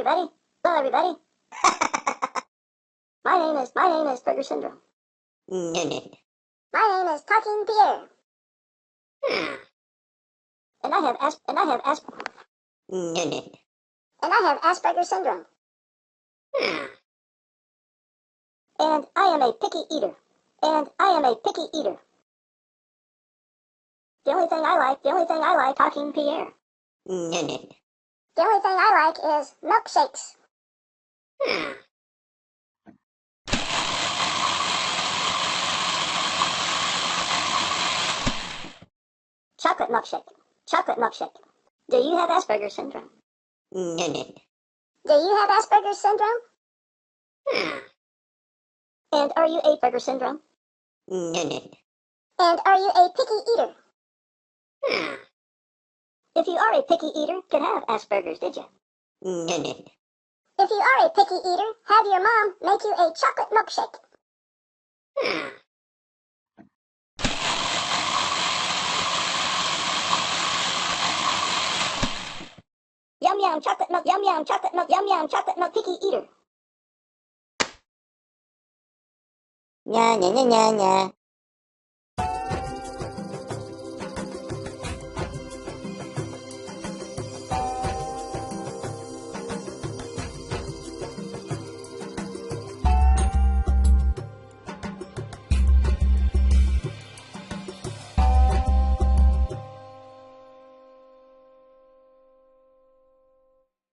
everybody. Hello, everybody. My name is Aspergers syndrome. My name is Talking Pierre. And I have Aspergers syndrome. And I am a picky eater. The only thing I like, Talking Pierre. The only thing I like is milkshakes. Chocolate milkshake. Do you have Asperger's syndrome? Do you have Asperger's syndrome? And are you Asperger's syndrome? And are you a picky eater? If you are a picky eater, could have Asperger's, did you? If you are a picky eater, have your mom make you a chocolate milkshake. Yum yum chocolate milk, yum yum chocolate milk, picky eater. Nya nya nya nya nya.